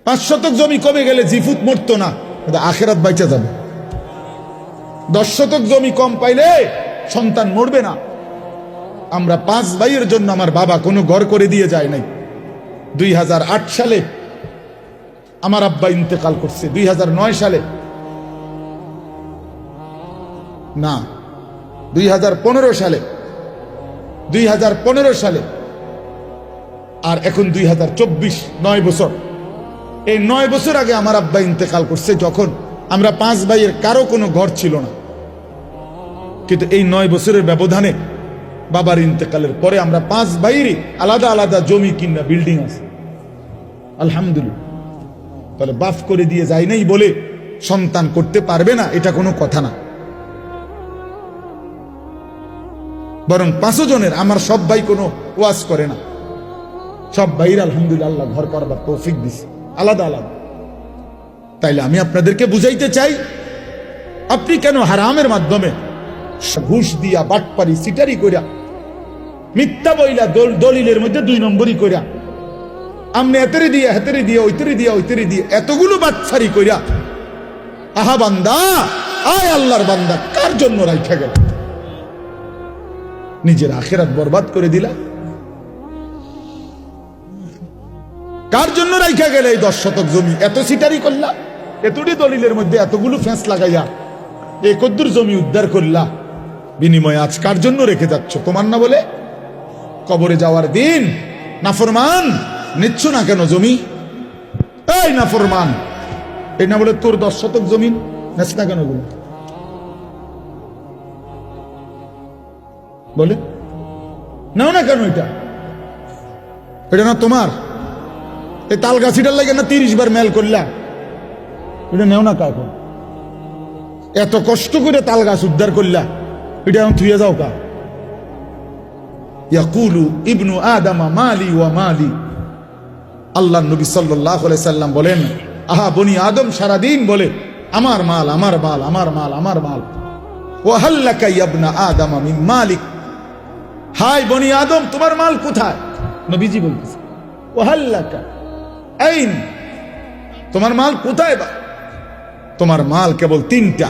5 শতক জমি কমে গেলে জিফুত মরতো না, আখেরাত বাইচা যাবে। 10 শতক জমি কম পাইলে সন্তান মরবে না। আমরা 5 ভাইয়ের জন্য আমার বাবা কোনো ঘর করে দিয়ে যায় নাই। 2008 সালে আমার আব্বা ইন্তেকাল করছে, 2009 সালে না 2015 সালে, 2015 সালে, আর এখন 2024, 9 বছর। এই 9 বছর আগে আমার আব্বা ইন্তেকাল করছে, যখন আমরা 5 ভাইয়ের কারো কোনো ঘর ছিল না। কিন্তু এই 9 বছরের ব্যবধানে বাবার ইন্তেকালের পরে আমরা 5 ভাইয়েরই আলাদা আলাদা জমি কিনা বিল্ডিং আছে, আলহামদুলিল্লাহ। তাহলে বাফ করে দিয়ে যায় নাই বলে সন্তান করতে পারবে না, এটা কোনো কথা না। বরং 5 জনের আমার সব ভাই কোনো ওয়াজ করে না, সব ভাইয়ের আলহামদুলিল্লাহ আল্লাহ ঘর করবার তৌফিক দিছে আলাদা আলাদা। তাইলে আমি আপনাদেরকে বুঝাইতে চাই, আপনি কেন হারামের মাধ্যমে ঘুষ দিয়া, বাটপারি, সিটারি কইরা, মিথ্যা বইলা, দলিলের মধ্যে 2 নম্বরই কইরা, আমনে এতরে দিয়া, হেতরে দিয়া, ওইতরে দিয়া, ওইতরে দিয়া, এতগুলো বাটপারি কইরা, আহা বান্দা, আয় আল্লাহর বান্দা, কার জন্য রাইখা গেল? নিজের আখিরাত বরবাদ করে দিলা। কার জন্য রাইখা গেলে এই 10 শতক জমি? এত সিটারি করলা, এতটি দলিলের মধ্যে এতগুলো ফেঁস লাগাইয়া এই কদ্দুর জমি উদ্ধার করলা, বিনিময়ে আজ কার জন্য রেখে যাচ্ছ? তোমার না বলে? কবরে যাওয়ার দিন নাফরমান নিচ্ছ না কেন জমি? এই নাফরমান, এই না বলে তোর 10 শতক জমি নেস না কেন? বলে নাও না কেন? এটা না তোমার? এই তাল গাছিটার লাগে না 30 বার মেল করলা, এটা নেও না কাকে? এত কষ্ট করে তাল গাছ উদ্ধার করলা, এটা এখন থুয়ে যাও কা? ইয়াকুলু ইবনু আদামা মালি ওয়া মালি। আল্লাহ নবী সাল্লাল্লাহু আলাইহি সাল্লাম বলেন, আহা বনি আদম সারাদিন বলে আমার মাল, আমার মাল, আমার মাল, আমার মাল। ওয়া হাল্লাকা ইবনা আদামা মিন মালিক। হাই বনি আদম, তোমার মাল কোথায়? নবীজি বলতেছে ওয়া হাল্লাকা আইন, তোমার মাল কোথায়? বা তোমার মাল কেবল 3টা।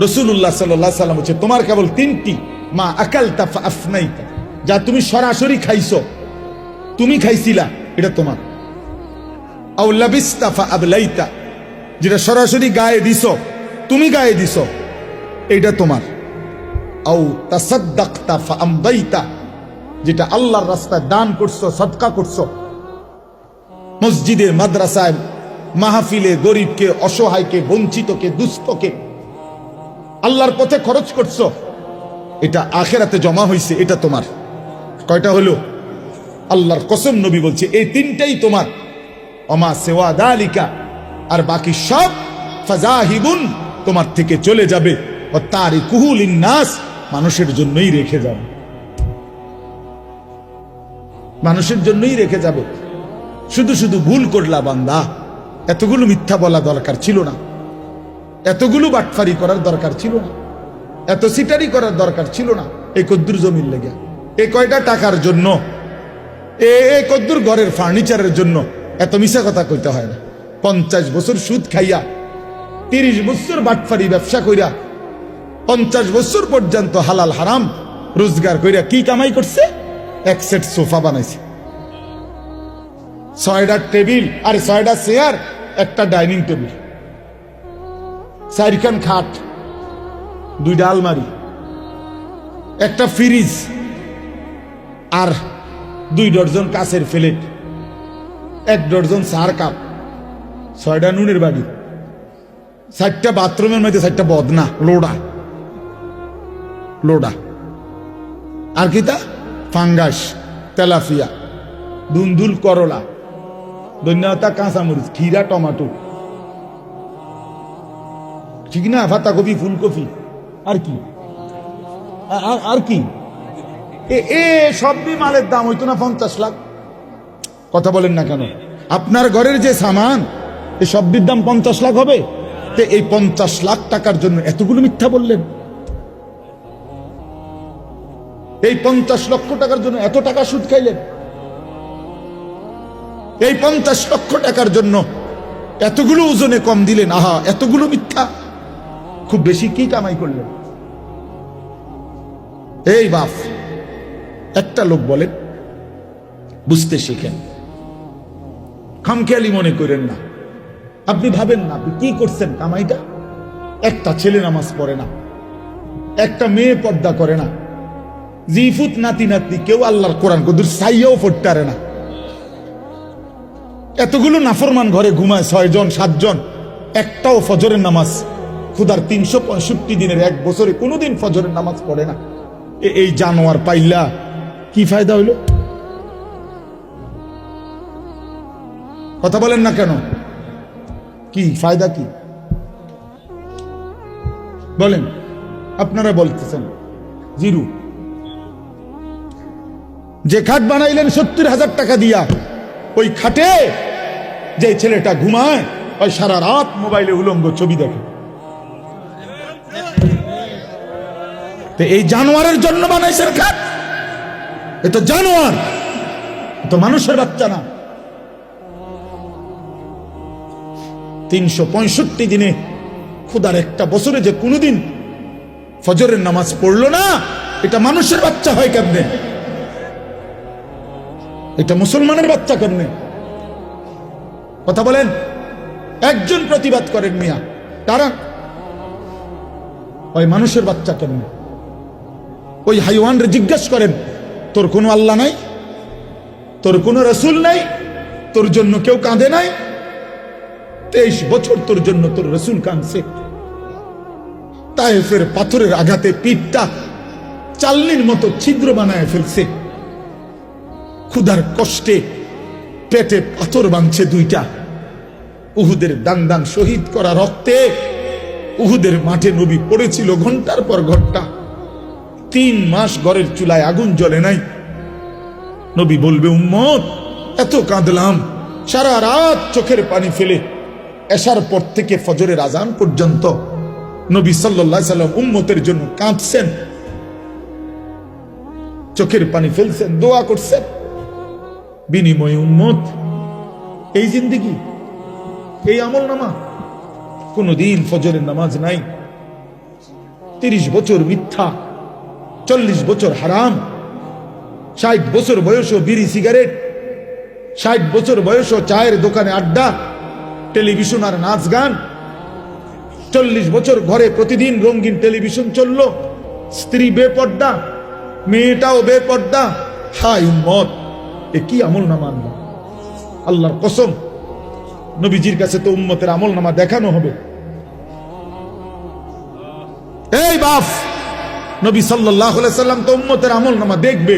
রাসূলুল্লাহ সাল্লাল্লাহু আলাইহি সাল্লাম বলছে তোমার কেবল 3টি, মা আকালতা ফাআফনাইতা, যা তুমি সরাসরি খাইছো, তুমি খাইছিলা, এটা তোমার। আও লাবিস্তা ফাআবলাইতা, যেটা সরাসরি গায়ে দিছো, তুমি গায়ে দিছো, এটা তোমার। আও তাসাদদাকতা ফাআমদাইতা, যেটা আল্লাহর রাস্তায় দান করছো, সদকা করছো, মসজিদে, মাদ্রাসায়, মাহফিলে গরিবকে, অসহায়কে, বঞ্চিতকে, দুস্থকে আল্লাহর পথে খরচ করছো, এটা আখেরাতে জমা হইছে, এটা তোমার। কয়টা হলো? আল্লাহর কসম নবী বলছে এই 3টাই তোমার। ওমা সিওয়া যালিকা, আর বাকি সব ফাজাহিবুন, তোমার থেকে চলে যাবে। ও তারিকুহু লিন্নাস, মানুষের জন্যই রেখে যাবে, মানুষের জন্যই রেখে যাবে। শুধু শুধু ভুল করলা বান্দা, এতগুলো মিথ্যা বলা দরকার ছিল না, এতগুলো বাটফারি করার দরকার ছিল না, এত সিটারি করার দরকার ছিল না। এই কদ্দুর জমির লেগে, এই কয়টা টাকার জন্য, এই কদ্দুর ঘরের ফার্নিচারের জন্য এত মিশা কথা কইতে হয় না। 50 বছর সুদ খাইয়া, 30 বছর বাটফারি ব্যবসা কইরা, 50 বছর পর্যন্ত হালাল হারাম রোজগার কইরা কি কামাই করছে? 1 সেট সোফা বানাইছে, 6টা টেবিল, আর 6টা চেয়ার, একটা ডাইনিং টেবিল, 4খান খাট, 2টা আলমারি, একটা ফ্রিজ, আর 2 ডজন কাচের প্লেট, 1 ডজন চার কাপ, 6টা নুনের বাড়ি, 4টা বাথরুমের মধ্যে 4টা বদনা, লোডা লোডা, আর কি তা ফাঙ্গাস, তেলাফিয়া, দুন্দুল, করলা, ধন্যতা, কাঁচামরিচ, খিরা, টমাটো, ঠিক না, পাতাকপি, ফুলকপি, আর কি আর কি? এ সবই মালের দাম হইতো না 50 লাখ? কথা বলেন না কেন? আপনার ঘরের যে সামান, এই সবটির দাম 50 লাখ হবে? তো এই 50 লাখ টাকার জন্য এতগুলো মিথ্যা বললেন? এই 50 লক্ষ টাকার জন্য এত টাকা সুদ খাইলেন? এই 50 লক্ষ টাকার জন্য এতগুলো ওজনে কম দিলেন, আহা এতগুলো মিথ্যা, খুব বেশি কি কামাই করলেন? এই বাপ, একটা লোক বলেন, বুঝতে শিখেন, খামখেয়ালি মনে করেন না। আপনি ভাবেন না আপনি কি করছেন কামাইটা। একটা ছেলে নামাজ পড়ে না, একটা মেয়ে পর্দা করে না, জিফুত নাতি নাতনি কেউ আল্লাহর কোরআন কদুর সাইয়াও পড়তে পারে না। এতগুলো নাফরমান ঘরে ঘুমায় 6 জন 7 জন, একটাও ফজরের নামাজ খুদার 365 দিনের 1 বছরে কোনোদিন ফজরের নামাজ পড়ে না। এই জানোয়ার পাইলা কি ফায়দা হইল? কথা বলেন না কেন? কি ফায়দা কি বলেন? আপনারা বলতেছেন জিরো। যে খাট বানাইলেন 70,000 টাকা দিয়া, ওই খাটে যে ছেলেটা ঘুমায় ওই সারা রাত মোবাইলে উলঙ্গ ছবি দেখে। তো এই জানোয়ারের জন্য বানাইছেন খাট? এ তো জানোয়ার, তো মানুষের বাচ্চা না। 365 দিনে খুদার একটা বছরে যে কোনোদিন ফজরের নামাজ পড়লো না, এটা মানুষের বাচ্চা হয় কেমনে? এটা মুসলমানের বাচ্চা কেমনে? কথা বলেন। একজন প্রতিবাদ করেন মিয়া, তারা ওই মানুষের বাচ্চা কেমনে? ওই হাইওয়ানরে জিজ্ঞেস করেন, তোর কোনো আল্লাহ নাই, তোর কোনো রসুল নাই, তোর জন্য কেউ কাঁদে নাই? 23 বছর তোর জন্য তোর রসুল কাঁদছে। তায়েফের পাথরের আঘাতে পিঠটা চালনির মতো ছিদ্র বানায় ফেলছে। ক্ষুধার কষ্টে পেটে পাথর বাঁধছে 2টা। উহুদের দান দান শহীদ করা রক্তে উহুদের মাঠে নবী পড়েছিল ঘন্টার পর ঘন্টা। 3 মাস ঘরের চুলায় আগুন জ্বলে নাই। নবী বলবে, উম্মত এত কাঁদলাম, সারা রাত চোখের পানি ফেলে এশার পর থেকে ফজরের আজান পর্যন্ত নবী সাল্লাল্লাহু আলাইহি সাল্লাম উম্মতের জন্য কাঁদছেন, চোখের পানি ফেলছেন, দোয়া করছেন। বিনিময়ে উম্মত এই জিন্দেগি, এই আমল নামা, কোনদিন ফজরের নামাজ নাই, 30 বছর মিথ্যা, 40 বছর হারাম, 60 বছর বয়সও বিড়ি সিগারেট, 60 বছর বয়সও চায়ের দোকানে আড্ডা, টেলিভিশন আর নাচ গান, 40 বছর ঘরে প্রতিদিন রঙিন টেলিভিশন চললো, স্ত্রী বেপর্দা, মেয়েটাও বেপর্দা। হায় উম্মত, এ কি আমল নামা? আল্লাহর কসম, নবীজির কাছে তো উম্মতের আমল নামা দেখানো হবে। এই বাপ, নবী সাল্লাল্লাহু আলাইহি সাল্লাম তো উম্মতের আমল নামা দেখবে।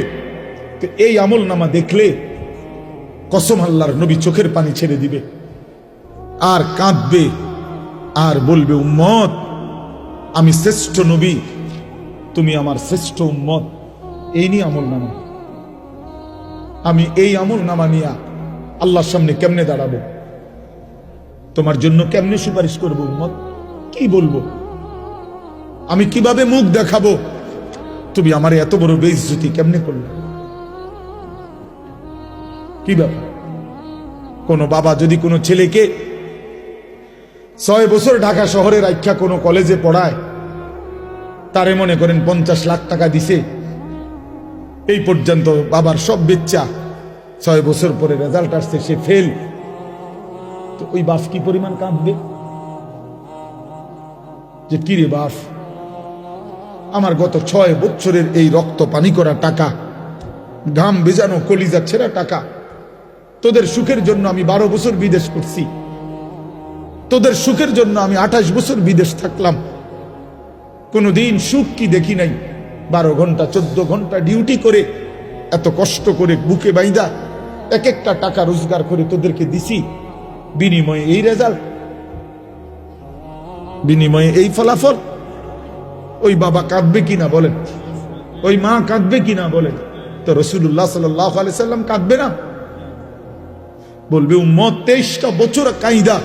তো এই আমল নামা দেখলে কসম আল্লাহর, নবী চোখের পানি ছেড়ে দিবে আর কাঁদবে আর বলবে, উম্মত আমি শ্রেষ্ঠ নবী, তুমি আমার শ্রেষ্ঠ উম্মত। এই নিয়ে আমল নামা, আমি এই আমল নামা নিয়ে আল্লাহর সামনে কেমনে দাঁড়াবো? তোমার জন্য কেমনে সুপারিশ করবো? উম্মত কি বলবো? আমি কিভাবে মুখ দেখাবো? তুমি আমার এত বড় বেইজ্জতি কেমনে করলে? কি ব্যাপার? কোন বাবা যদি কোনো ছেলেকে 6 বছর ঢাকা শহরে রাখা কোনো কলেজে পড়ায়, তারে মনে করেন 50 লাখ টাকা দিছে, এই পর্যন্ত বাবার সব বেচ্চা, 6 বছর পরে রেজাল্ট আসছে সে ফেল, তো ওই বাপ কি পরিমাণ কাঁদবে যে কিরে বাপ, আমার গত 6 বছরের এই রক্ত পানি করা টাকা, ঘাম ভেজানো কলিজা ছেঁড়া টাকা, তোদের সুখের জন্য আমি 12 বছর বিদেশ করছি, তোদের সুখের জন্য আমি 28 বছর বিদেশ থাকলাম, কোনদিন সুখ কি দেখি নাই। 12 ঘন্টা 14 ঘন্টা ডিউটি করে, এত কষ্ট করে বুকে বাইদা এক একটা টাকা রোজগার করে তোদেরকে দিছি, বিনিময়ে এই রেজাল্ট, বিনিময়ে এই ফলাফল। ওই বাবা কাঁদবে কিনা বলেন? ওই মা কাঁদবে কিনা বলেন? তো রাসূলুল্লাহ সাল্লাল্লাহু আলাইহি সাল্লাম কাঁদবে না? বলবে, উম্মত 23টা বছর কাইদা,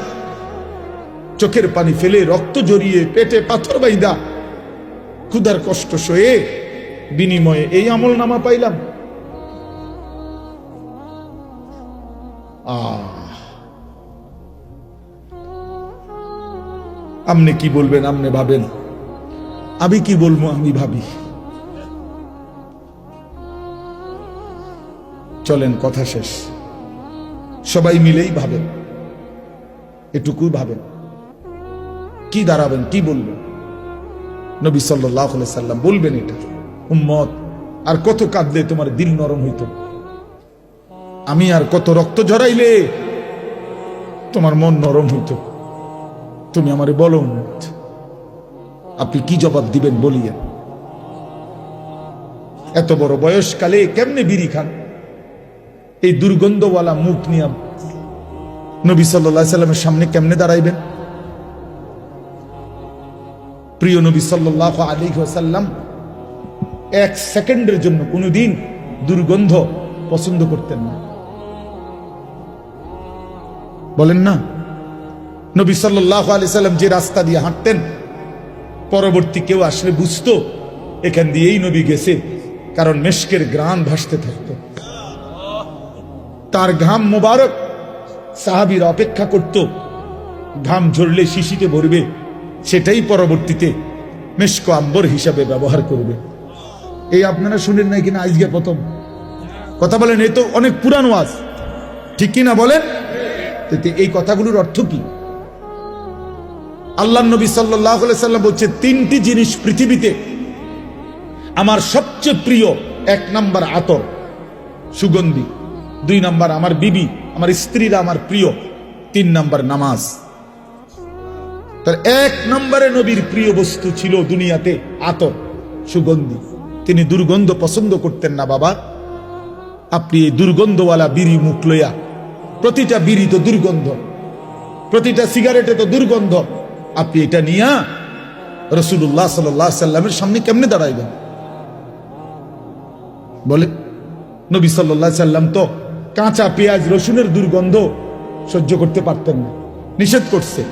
চোখের পানি ফেলে, রক্ত জড়িয়ে, পেটে পাথর বাইদা, ক্ষুধার কষ্ট সয়ে বিনিময়ে এই আমল নামা পাইলাম। আপনি কি বলবেন আপনি ভাবেন, আমি কি বলবো আমি ভাবি। চলেন কথা শেষ, সবাই মিলেই ভাবেন, এটুকু ভাবেন, কি দাঁড়াবেন, কি বলবেন। নবী সাল্লাল্লাহু আলাইহি সাল্লাম বলবেন এটা, উম্মত আর কত কাঁদলে তোমার দিল নরম হইত, আমি আর কত রক্ত ঝরাইলে তোমার মন নরম হইত, তুমি আমারে বলো উম্মত, আপনি কি জবাব দিবেন বলিয়েন। এত বড় বয়সকালে কেমনে বিড়ি খান, এই দুর্গন্ধওয়ালা মুখ নিয়ে নবী সাল্লাল্লাহু আলাইহি সাল্লামের সামনে কেমনে দাঁড়াইবেন। প্রিয় নবী সাল্লাল্লাহু আলাইহি ওয়াসাল্লাম এক সেকেন্ডের জন্য কোনোদিন দুর্গন্ধ পছন্দ করতেন না, বলেন না। নবী সাল্লাল্লাহু আলাইহি সাল্লাম যে রাস্তা দিয়ে হাঁটতেন, পরবর্তী কেউ আসলে বুঝতো এখান দিয়েই নবী গেছে, কারণ মেশকের ঘ্রাণ ভাসতে থাকত। তার ঘাম মোবারক সাহাবীরা অপেক্ষা করত, ঘাম ঝরলে শিশিতে ভরবে, সেটাই পরবর্তীতে মেশক আম্বর হিসাবে ব্যবহার করবে। এই আপনারা শুনেন নাই কিনা আজকে প্রথম কথা বলেন, এই তো অনেক পুরানো ওয়াজ, ঠিক কিনা বলেন। এই কথাগুলোর অর্থ কি? আল্লাহর নবী সাল্লাল্লাহু আলাইহি সাল্লাম বলছে, তিনটি জিনিস পৃথিবীতে আমার সবচেয়ে প্রিয়। এক নাম্বার আতর, সুগন্ধি। দুই নাম্বার আমার বিবি, আমার স্ত্রীরা আমার প্রিয়। তিন নাম্বার নামাজ। তার এক নম্বরে নবীর প্রিয় বস্তু ছিল দুনিয়াতে আতর, সুগন্ধি। তিনি দুর্গন্ধ পছন্দ করতেন না। বাবা, আপনি এই দুর্গন্ধওয়ালা বিড়ি মুখ লইয়া, প্রতিটা বিড়ি তো দুর্গন্ধ, প্রতিটা সিগারেটে তো দুর্গন্ধ, আপনি এটা নিয়া রাসূলুল্লাহ সাল্লাল্লাহু আলাইহি সাল্লামের সামনে কেমনে দাঁড়াইবেন বলে। নবী সাল্লাল্লাহু আলাইহি সাল্লাম তো কাঁচা পেঁয়াজ রসুনের দুর্গন্ধ সহ্য করতে পারতেন না, নিষেধ করছে।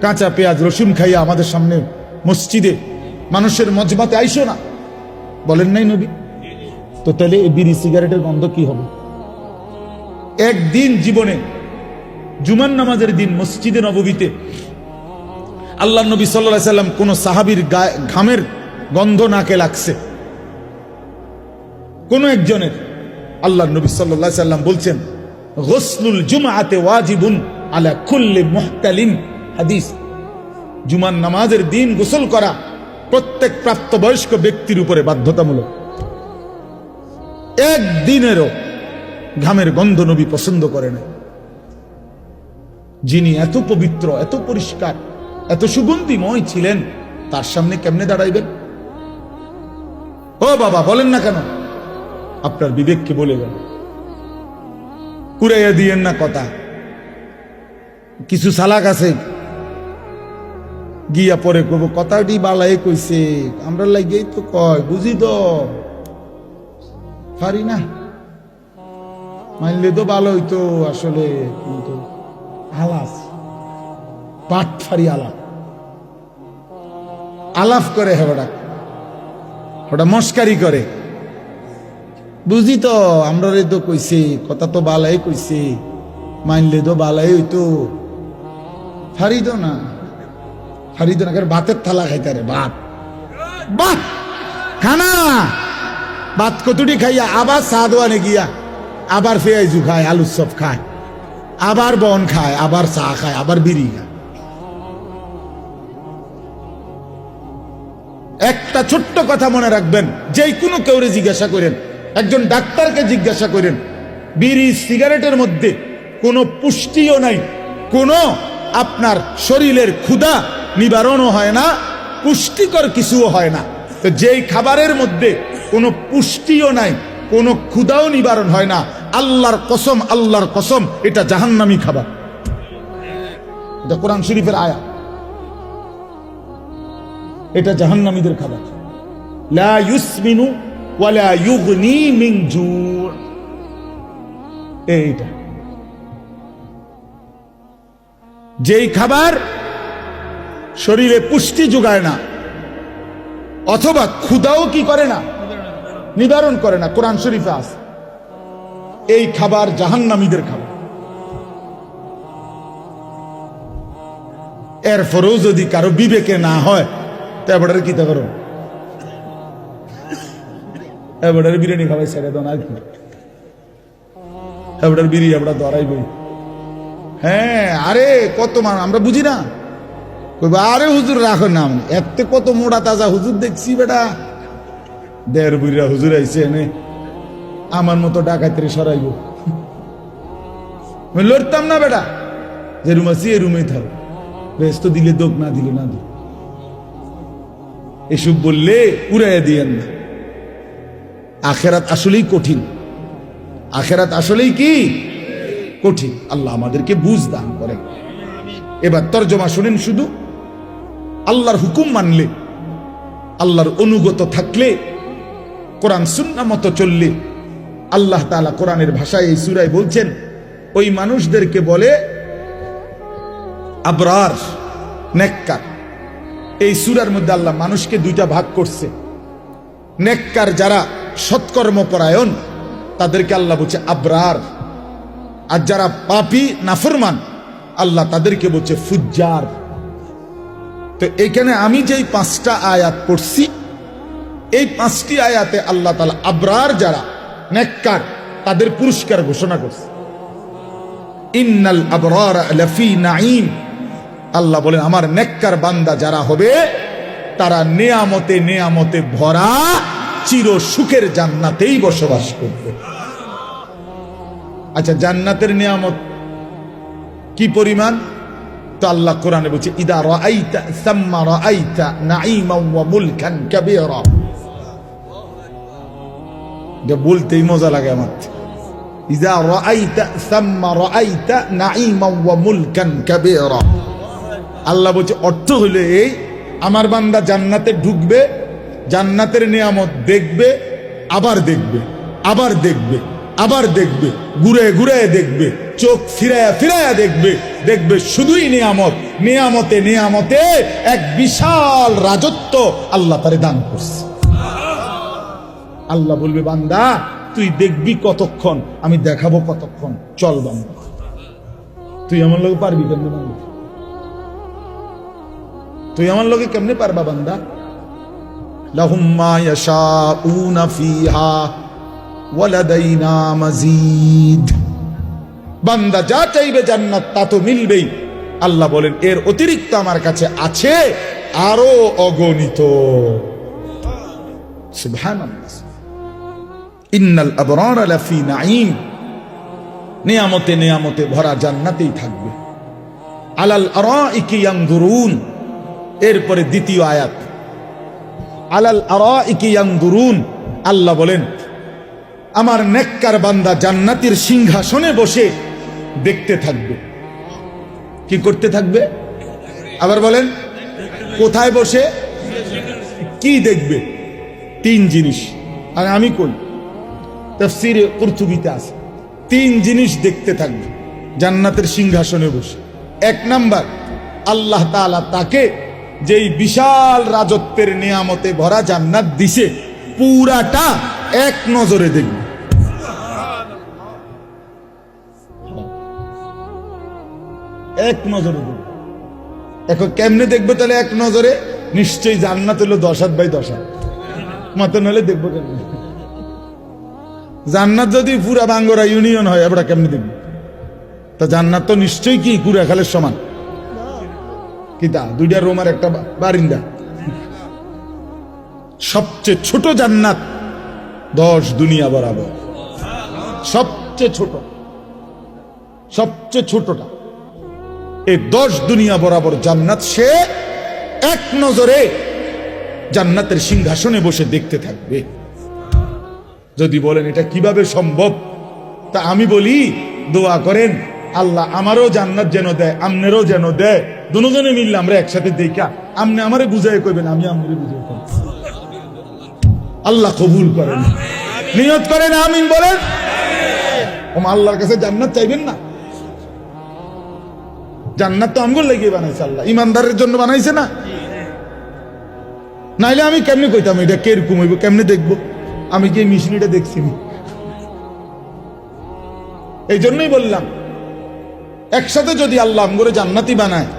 কাঁচা পেঁয়াজ রসুন খাইয়া আমাদের সামনে মসজিদে মানুষের মজমাতে আইসো না, বলেন নাই নবী? তো তাহলে এই বিড়ি সিগারেটের গন্ধ কি হবে? একদিন জীবনে জুমার নামাজের দিন মসজিদে নববীতে আল্লাহ নবী সাল্লাল্লাহু আলাইহি সাল্লাম কোন সাহাবীর ঘামের গন্ধ নাকে লাগছে, কোন একজনের। আল্লাহ নবী সাল্লাল্লাহু আলাইহি সাল্লাম বলছেন, গোসলুল জুমআতে ওয়াজিবুন আলা কুল্লি মুহতালিম। হাদিস, জুমার নামাজের দিন গোসল করা প্রত্যেক প্রাপ্তবয়স্ক ব্যক্তির উপরে বাধ্যতামূলক। একদিনেরও ঘামের গন্ধ নবী পছন্দ করে না। যিনি এত পবিত্র, এত পরিষ্কার, এত সুগন্ধিময় ছিলেন, তার সামনে কেমনে দাঁড়াইবেন? ও বাবা, বলেন না কেন? আপনার বিবেককে বলে গেল, কুড়াইয়া দিয়েন না কথা। কিছু সালাক আছে গিয়া পরে কব, কথাটি বালাই কইছে, আমরা লাগেই তো কয়, বুঝি তো পারি না, মানলে তো ভালো হইতো আসলে, কিন্তু আলাপ পাট ফারি আলাপ আলাপ করে, হ্যাঁ ওটা মস্কারি করে, বুঝি তো আমরা তো কইছে, কথা তো বালাই কইছে, মানলে তো বালাই হইতো, ফারিদ না, ফারিদ না, ভাতের থালা খাইতে রে, ভাত ভাত খানা, ভাত কতটি খাইয়া আবার চা দোয়ানে গিয়া আবার পেঁয়াজু খায়, আলুর চপ খায়, আবার বন খায়, আবার চা খায়, আবার বিড়ি খায়। একটা ছোট্ট কথা মনে রাখবেন, যে কোনো কেউরে জিজ্ঞাসা করেন, একজন ডাক্তারকে জিজ্ঞাসা করেন, বিড়ি সিগারেটের মধ্যে কোনো পুষ্টিও নাই, কোনো আপনার শরীরের ক্ষুধা নিবারণও হয় না, পুষ্টিকর কিছুও হয় না। তো যেই খাবারের মধ্যে কোনো পুষ্টিও নাই, কোনো ক্ষুধাও নিবারণ হয় না, আল্লাহর কসম, আল্লাহর কসম, এটা জাহান্নামী খাবার। এটা কোরআন শরীফের আয়াত, এটা জাহান্নামীদের খাবার। লা ইউসমিনু ওয়ালা ইউগনি মিন জু। এইটা যেই খাবার শরীরে পুষ্টি যোগায় না, অথবা ক্ষুধাও কি করে না, নিবারণ করে না, কোরআন শরীফে আছে, এই খাবার জাহান্নামীদের খাবার। এরপরেও যদি কারো বিবেকে না হয় তো এবারে কি তা করো, এবারে বিরিয়ানি খাওয়াই ছেড়ে দাও না, আর কি এবারে বিড়ি আমরা ধরাইবই। হ্যাঁ, আরে কত মান আমরা বুঝি না, আরে হুজুর রাখো না, এত কত মোড়া তাজা হুজুর দেখছি বেটা, দেড় বুড়িরা হুজুর আইছে এনে আমার মতো ডাকাতের সরাইব, লড়তাম না বেটা, যে রুম আছি এ রুমেই থাকো, ব্যস্ত দিলে দোক, না দিলে না দোক, এসব বললে উড়াইয়া দিয়েন না। আখেরাত আসলেই কঠিন, আখেরাত আসলেই কি কঠিন। আল্লাহ আমাদেরকে বুঝ দান করেন। এবার তর্জমা শুনেন শুধু। আল্লাহর হুকুম মানলে, আল্লাহর অনুগত থাকলে, কোরআন সুন্নাহ মতো চললে, আল্লাহ তাআলা কোরআনের ভাষায় এই সূরায় বলছেন ওই মানুষদেরকে বলে আবরার, নেককার। এই সূরার মধ্যে আল্লাহ মানুষকে দুইটা ভাগ করছে। নেককার যারা সৎকর্ম পরায়ণ তাদেরকে আল্লাহ বলছে আবরার, আর যারা পাপী নাফরমান আল্লাহ তাদেরকে বলছে ফুজ্জার। তো এইখানে আমি যেই 5টা আয়াত পড়ছি, এই 5টি আয়াতে আল্লাহ তাআলা আবরার যারা নেককার তাদের পুরস্কার ঘোষণা করছে। ইন্নাল আবরার লাফি নাঈম, আল্লাহ বলেন আমার নেককার বান্দা যারা হবে তারা নেয়ামতে নেয়ামতে ভরা চির সুখের জান্নাতেই বসবাস করবে। আচ্ছা, জান্নাতের নিয়ামত কি পরিমাণ? তো আল্লাহ কোরআনে বলছে ইদা রাআইতা সাম্মা রাআইতা নাঈমান ওয়া মুলকান কাবীরা। এটা বলতেই মজা লাগে আমার। ইদা রাআইতা সাম্মা রাআইতা নাঈমান ওয়া মুলকান কাবীরা। আল্লাহ বলছে অর্থ হলো এই, আমার বান্দা জান্নাতে ঢুকবে, জান্নাতের নিয়ামত দেখবে, আবার দেখবে, আবার দেখবে, আবার দেখবে, ঘুরে ঘুরে দেখবে, চোখ ফিরায়া ফিরায়া দেখবে, দেখবে শুধুই নিয়ামত, নিয়ামতে নিয়ামতে এক বিশাল রাজত্ব আল্লাহ তারে দান করছে। আল্লাহ বলবে বান্দা তুই দেখবি কতক্ষণ, আমি দেখাবো কতক্ষণ, চল বান্দা। তুই আমার লোকে পারবি কেমনে বান্দা? তুই আমার লোকে কেমনে পারবা বান্দা? লাহুম মা ইয়াশাউনা ফিহা ওয়া লাদাইনা মাজিদ। বান্দা যা চাইবে জান্নাত তা তো মিলবেই। আল্লাহ বলেন এর অতিরিক্ত আমার কাছে আছে আরো অগণিত। সুবহানাল্লাহ। ইন্নাল আবরার লাফি নাঈম, নিয়ামতে নিয়ামতে ভরা জান্নাতেই থাকবে। আলাল আরাইকি ইয়ানজুরুন, এরপরে দ্বিতীয় আয়াত আলাল আরাইকি ইয়ানজুরুন। আল্লাহ বলেন আমার নেককার বান্দা জান্নাতের সিংহাসনে বসে দেখতে থাকবে। কি করতে থাকবে? আবার বলেন কোথায় বসে কি দেখবে? 3 জিনিস। আর আমি কই তাফসীরে কুরতুবীতে আছে 3 জিনিস দেখতে থাকবে জান্নাতের সিংহাসনে বসে। 1 নাম্বার, আল্লাহ তাআলা তাকে যেই বিশাল রাজত্বের নিয়ামতে ভরা জান্নাত দিছে পুরাটা এক নজরে দেখবে। এক নজরে দেখবে। এখন কেমনে দেখবে তাহলে এক নজরে? নিশ্চয়ই জান্নাত হলো 10 হাত বাই 10 হাত, মতো নলে দেখবো কেমনে? জান্নাত যদি পুরা বাঙ্গরা ইউনিয়ন হয় আমরা কেমনে দেখবো? তা জান্নাত তো নিশ্চয়ই কি কুড়াখালের সমান, কিতা 2টা রোমার একটা বারিন্দা। সবচেয়ে ছোট জান্নাত 10 দুনিয়া বরাবর, সবচেয়ে ছোট, সবচেয়ে ছোটটা এই 10 দুনিয়া বরাবর জান্নাত সে এক নজরে জান্নাতের সিংহাসনে বসে দেখতে থাকবে। যদি বলেন এটা কিভাবে সম্ভব, তা আমি বলি দোয়া করেন আল্লাহ আমারও জান্নাত যেন দেয়, আমনেরও যেন দেয়, দুজনে মিললে আমরা একসাথে দেখা আমনে আমারে বুঝাই কইবেন, আমি আমনে বুঝাই কইব। আল্লাহ কবুল করেন, নিয়ত করেন, আমিন বলেন। আল্লাহর কাছে জান্নাত চাইবেন না? জান্নাত তো আমগুলো লাগিয়ে বানাইছে আল্লাহ, ইমানদারের জন্য বানাইছে না? নাইলে আমি কেমনে কইতাম এটা কিরকম হইব, কেমনে দেখবো? আমি কি মিশনিটা দেখছি? এই জন্যই বললাম একসাথে যদি আল্লাহ আমগরে জান্নাতি বানায়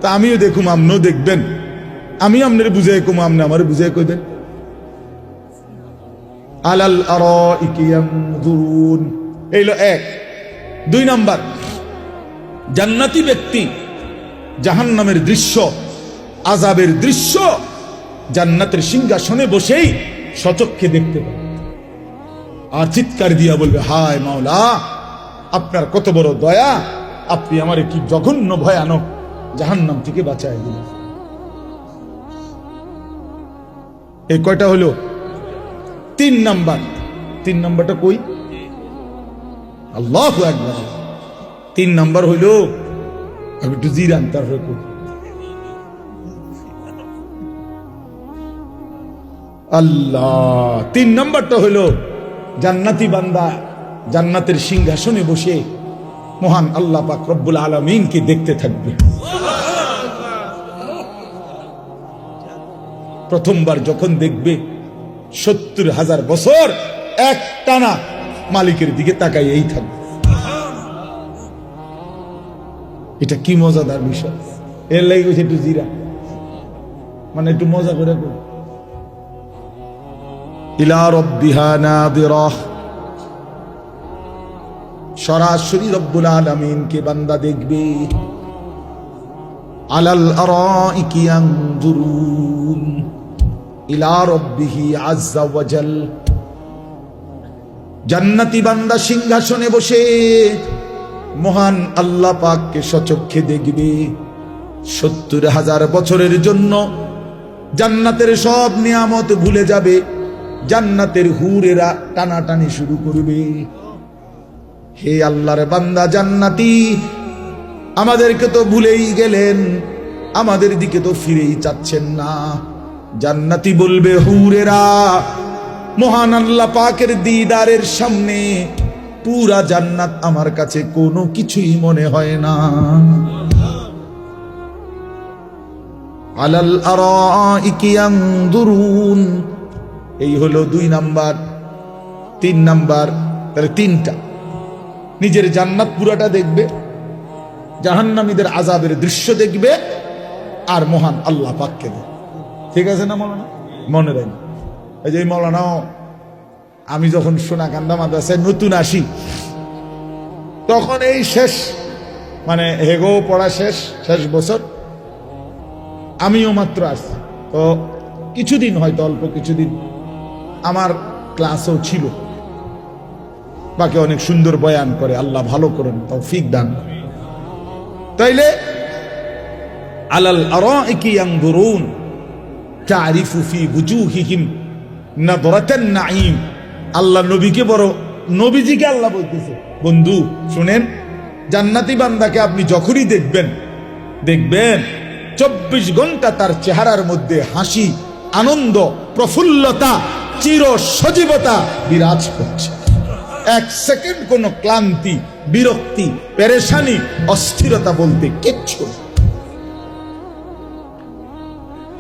তা আমিও দেখুম, আপনিও দেখবেন। আমি আপনার বুঝাই কম, আপনি আমার বুঝাই কইবেন। আলাল আরাইকি ইয়ানজুরুন, এইলো এক। 2 নাম্বার, জান্নাতি ব্যক্তি জাহান্নামের দৃশ্য, আযাবের দৃশ্য জান্নাতের সিংহাসনে বসেই সচক্ষে দেখতে পাবে, আর চিৎকার দিয়া বলবে, হায় মাওলা, আপনার কত বড় দয়া, আপনি আমারে কি জঘন্য ভয়ানক জাহান্নাম থেকে বাঁচায় দিলেন। এই কয়টা হলো? 3 নাম্বার। 3 নাম্বারটা কই? আল্লাহু আকবার। 3 নাম্বার হইল, আমি একটু জিরান তারপরে কই। আল্লাহ, 3 নাম্বারটা হইল জান্নাতি বান্দা জান্নাতের সিংহাসনে বসে মহান আল্লাহ পাক রব্বুল আলামিনকে দেখতে থাকবে। প্রথমবার যখন দেখবে 70,000 বছর এক টানা মালিকের দিকে তাকাই এই থাকবে। এটা কি মজাদার বিষয়। এর লাগি কইছে একটু জিরা, মানে একটু মজা করে কই। ইলা রাব্বিহা নাযিরা, সরাসরি রব্বুল আলামিনকে বান্দা দেখবে। আলাল আরাইকি ইয়ানজুরুন ইলা রাব্বিহি আযজা ওয়া জাল, জান্নাতি বান্দা সিংহাসনে বসে মহান আল্লাহ পাককে সচক্ষে দেখবে। 70,000 বছরের জন্য জান্নাতের সব নিয়ামত ভুলে যাবে, জান্নাতের হুরেরা টানাটানি শুরু করবে। হে আল্লাহর বান্দা জান্নাতি, আমাদেরকে তো ভুলেই গেলেন, আমাদের দিকে তো ফিরেই চাচ্ছেন না। জান্নাতি বলবে, হুরেরা, মহান আল্লাহ পাকের দিদারের সামনে পুরা জান্নাত আমার কাছে কোনো কিছুই মনে হয় না। আলাল আরাইকি ইয়ানজুরুন, এই হলো 2 নাম্বার। 3 নাম্বার, তাহলে 3টা। নিজের জান্নাত পুরাটা দেখবে, জাহান্নামীদের আযাবের দৃশ্য দেখবে, আর মহান আল্লাহ পাককে দেখবে। ঠিক আছে না মৌলানা? মনে রাখবেন। এই যে মৌলানাও, আমি যখন সোনাকান্দা মাদ্রাসায় নতুন আসি, তখন এই শেষ, মানে হেগো পড়া শেষ বছর, আমিও মাত্র আসছি। তো কিছুদিন, হয়তো অল্প কিছুদিন আমার ক্লাসও ছিল। বাকি অনেক সুন্দর বয়ান করে, আল্লাহ ভালো করেন, তৌফিক দান। তাইলে আলাল আরাইকি ইয়ানজুরুন তারিফু ফি বুজুহিহিম নাদরাতান নাঈম। আল্লাহ নবীকে বড়, নবীজিকে আল্লাহ বলতেছে, বন্ধু শুনেন, জান্নাতি বান্দাকে আপনি যখনই দেখবেন 24 ঘন্টা তার চেহারার মধ্যে হাসি, আনন্দ, প্রফুল্লতা, চির সজীবতা বিরাজ করছে। 1 সেকেন্ড কোনো ক্লান্তি, বিরক্তি, পেরেশানি, অস্থিরতা বলতে কিচ্ছু নেই।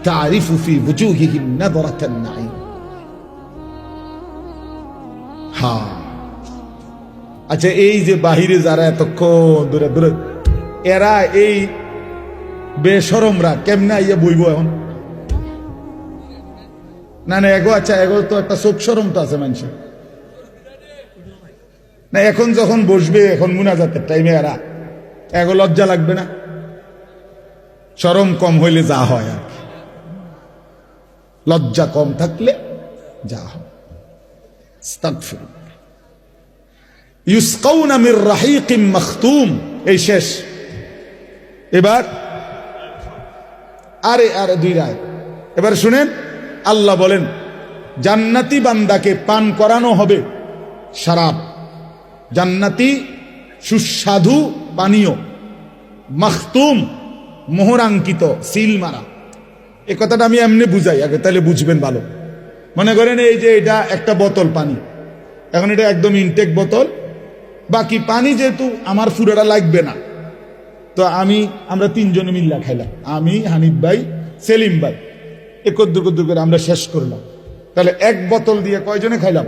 তারিফু ফি বুজুহিহিম নাদরাতান নাঈম। হ্যাঁ, আচ্ছা, এই যে বাহিরে যারা এতক্ষণ দূরে দূরে, এরা এই বেশরমরা কেমনে আইয়া বইব এখন? না না, এগো, আচ্ছা এগো তো একটা চোখ শরম তো আছে মানুষের না? এখন যখন বসবে, এখন মুনাজাতের টাইমে এরা এগো লজ্জা লাগবে না? শরম কম হইলে যা হয় আর কি, লজ্জা কম থাকলে যা হয়। আস্তাগফিরুল্লাহ। ইউসকাউনা মির রাহিকিম মাখতুম, এই শেষ। এবার আরে 2 রায়। এবার শুনেন, আল্লাহ বলেন জান্নাতি বান্দাকে পান করানো হবে শরাব, জান্নাতি সুস্বাদু পানীয়, মাখতুম মোহরাঙ্কিত, সিল মারা। এই কথাটা আমি এমনি বুঝাই আগে, তাহলে বুঝবেন ভালো। মনে করেন এই যে এটা একটা বোতল পানি, এখন এটা একদম ইনটেক বোতল, বাকি পানি যেহেতু আমার ফুরাটা লাগবে না, তো আমরা 3 জনে মিল্লা খাইলাম, আমি, হানিফ ভাই, সেলিম ভাই, একদ্দুর করে আমরা শেষ করলাম। তাহলে 1 বোতল দিয়ে কয়জনে খাইলাম?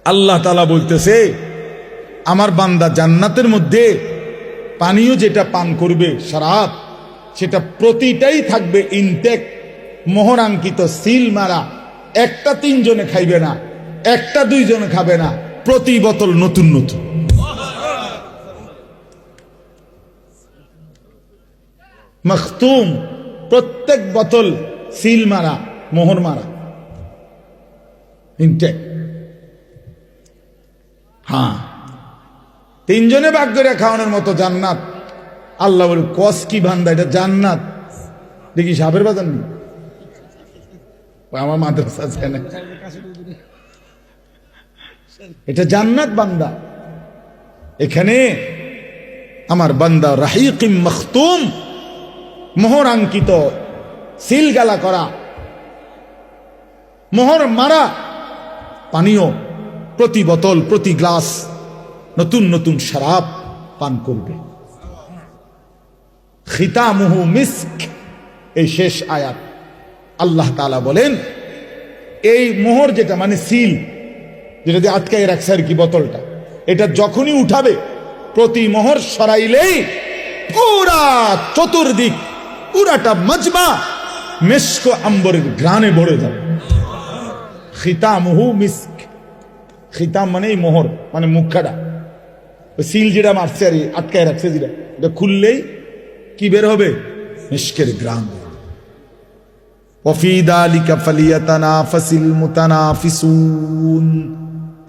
আল্লাহ তাআলা বলতেছে, আমার বান্দা জান্নাতের মধ্যে পানীয় যেটা পান করবে শরাব, সেটা প্রতিটাই থাকবে ইনটেক, মোহরাঙ্কিত, সিল মারা। একটা 3 জনে খাইবে না, একটা 2 জনে খাবে না, প্রতি বোতল নতুন নতুন। মখতুম, প্রত্যেক বোতল সিল মারা, মোহর মারা, ইনটেক। হ্যাঁ, 3 জনে ভাগ করে খাওয়ানোর মতো জান্নাত। আল্লাহ বলে কস কি বান্দা, এটা জান্নাত দেখি সাপের বাজার নেই। আমার মাদ্রাসা আছে না, এটা জান্নাত বান্দা। এখানে আমার বান্দা রাহিকিম মখতুম, মোহর আঙ্কিত, সিল গালা করা, মোহর মারা পানীয়, প্রতি বোতল প্রতি গ্লাস নতুন নতুন শরাব পান করবে। খিতামুহু মিস্ক, এই শেষ আয়াত। আল্লাহ তাআলা বলেন এই মোহর যেটা মানে সিল, যেটা দিয়ে আটকায় রাখছে আর কি বোতলটা, এটা যখনই উঠাবে, প্রতি মোহর সরাইলেই পুরা চতুর্দিক, পুরাটা মজমা মিস্ক আম্বরের ঘ্রাণে ভরে যাবে। খিতামুহু মিস্ক, খিতাম মানে এই মোহর, মানে মুখাটা, সিল যেটা মারছে আর আটকায় রাখছে, যেটা এটা খুললেই কি বের হবে? মিস্কের ঘ্রাণ। ওয়াফি যালিকা ফালিয়াতানাফাসিল মুতানাফিসুন।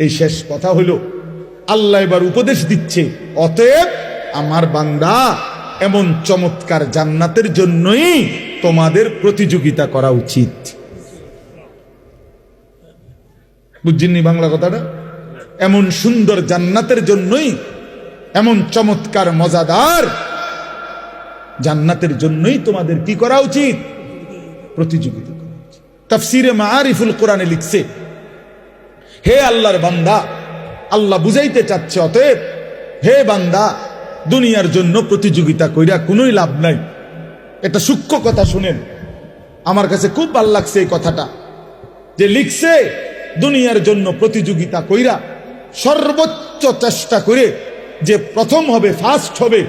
এই শেষ কথা হলো আল্লাহ এবার উপদেশ দিচ্ছে, অতএব আমার বান্দা এমন চমৎকার জান্নাতের জন্যই তোমাদের প্রতিযোগিতা করা উচিত। বুঝছেননি বাংলা কথাটা? এমন সুন্দর জান্নাতের জন্যই, এমন চমৎকার মজাদার জান্নাতের জন্যই তোমাদের কি করা উচিত? প্রতিযোগিতা করা উচিত। তাফসিরে মাআরিফুল কোরআনে লিখছে, হে আল্লাহর বান্দা, আল্লাহ বুঝাইতে চাচ্ছে অতএব হে বান্দা, দুনিয়ার জন্য প্রতিযোগিতা কইরা কোনোই লাভ নাই। এটা সূক্ষ্ম কথা শুনেন, আমার কাছে খুব ভালো লাগছে এই কথাটা, যে লিখছে দুনিয়ার জন্য প্রতিযোগিতা কইরা সর্বোচ্চ চেষ্টা করে যে প্রথম হবে, ফার্স্ট হবে,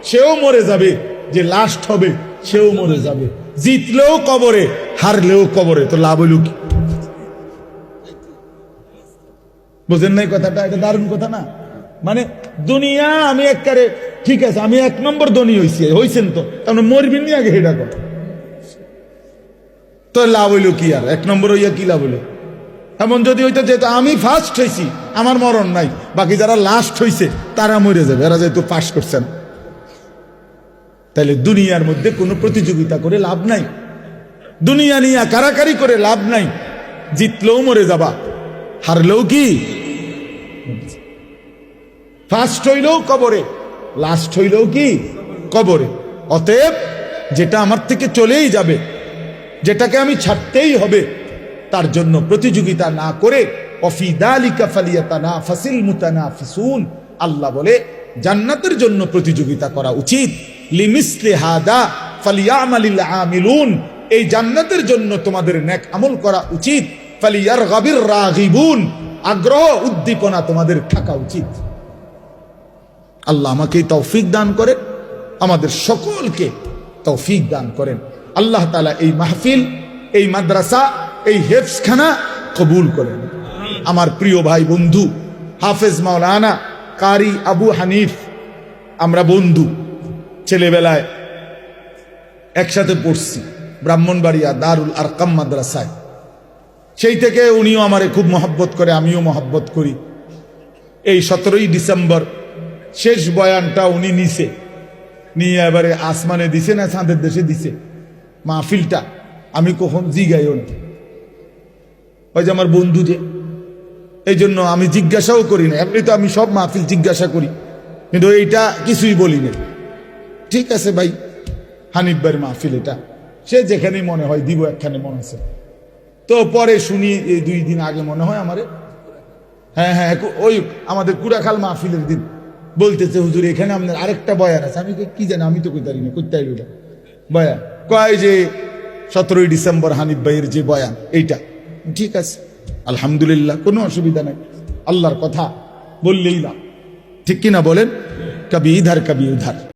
সেও মরে যাবে, যে লাস্ট হবে সেও মরে যাবে। জিতলেও কবরে, হারলেও কবরে, তো লাভ হইল কি? বুঝেন নাই কথাটা? এটা দারুণ কথা না? মানে দুনিয়া আমি একবারে ঠিক আছে, আমি 1 নম্বর ধনী হইছেন তো, তাহলে মরবিন আগে হেডা কর, তো লাভ হইল কি? আর 1 নম্বর হইয়া কি লাভ হইল? এমন যদি হইতো যে আমি ফার্স্ট হয়েছি, আমার মরণ নাই, বাকি যারা লাস্ট হয়েছে তারা মরে যাবে, এরা যেহেতু পাস করছেন। তাহলে দুনিয়ার মধ্যে কোনো প্রতিযোগিতা করে লাভ নাই, দুনিয়া নিয়ে কারাকারি করে লাভ নাই। জিতলেও মরে যাবা, হারলেও কি? ফার্স্ট হইলেও কবরে, লাস্ট হইলেও কি? কবরে। অতএব যেটা আমার থেকে চলেই যাবে, যেটাকে আমি ছাড়তেই হবে, তার জন্য প্রতিযোগিতা না করে ওয়াফি যালিকা ফালিয়াতানাফাসিল মুতানাফিসুন, আল্লাহ বলে জান্নাতের জন্য প্রতিযোগিতা করা উচিত। লিমিসলি হাদা ফালিয়ামালিল আমিলুন, এই জান্নাতের জন্য তোমাদের নেক আমল করা উচিত। ফালিয়ারগাবির রাগিবুন, আগ্রহ উদ্দীপনা তোমাদের থাকা উচিত। আল্লাহ আমাকে তৌফিক দান করেন, আমাদের সকলকে তৌফিক দান করেন। আল্লাহ তাআলা এই মাহফিল, এই মাদ্রাসা, এই হেফজখানা কবুল করেন। আমার প্রিয় ভাই বন্ধু হাফেজ মাওলানা কারি আবু হানিফ, আমরা বন্ধু, ছেলেবেলায় একসাথে পড়ছি ব্রাহ্মণবাড়িয়া দারুল আরকাম মাদ্রাসায়। সেই থেকে উনিও আমারে খুব মহব্বত করে, আমিও মহব্বত করি। এই 17ই ডিসেম্বর শেষ বয়ানটা উনি নিছে, নিয়ে এবারে আসমানে দিছে না চাঁদের দেশে দিছে মাহফিলটা। আমি কখন জিগাইও না, ওই যে আমার বন্ধু যে, এই জন্য আমি জিজ্ঞাসাও করি না। এমনি তো আমি সব মাহফিল জিজ্ঞাসা করি, কিন্তু এইটা কিছুই বলি না। ঠিক আছে ভাই, হানিফ ভাইয়ের মাহফিল এটা, সে যেখানেই মনে হয় দিব, একখানে মনে আছে। তো পরে শুনি এই 2 দিন আগে মনে হয় আমারে, হ্যাঁ হ্যাঁ, ওই আমাদের কুড়াখাল মাহফিলের দিন বলতেছে, হুজুর এখানে আপনার আরেকটা বয়ান আছে। আমি কি জানি, আমি তো কইতারি না, কইতাই বয়ান কয় যে 17ই ডিসেম্বর হানিফ ভাইয়ের যে বয়ান এইটা। ঠিক আছে, আলহামদুলিল্লাহ, কোনো অসুবিধা নাই। আল্লাহর কথা বললেই না, ঠিক কিনা বলেন? কবি ইধার কবি উধার।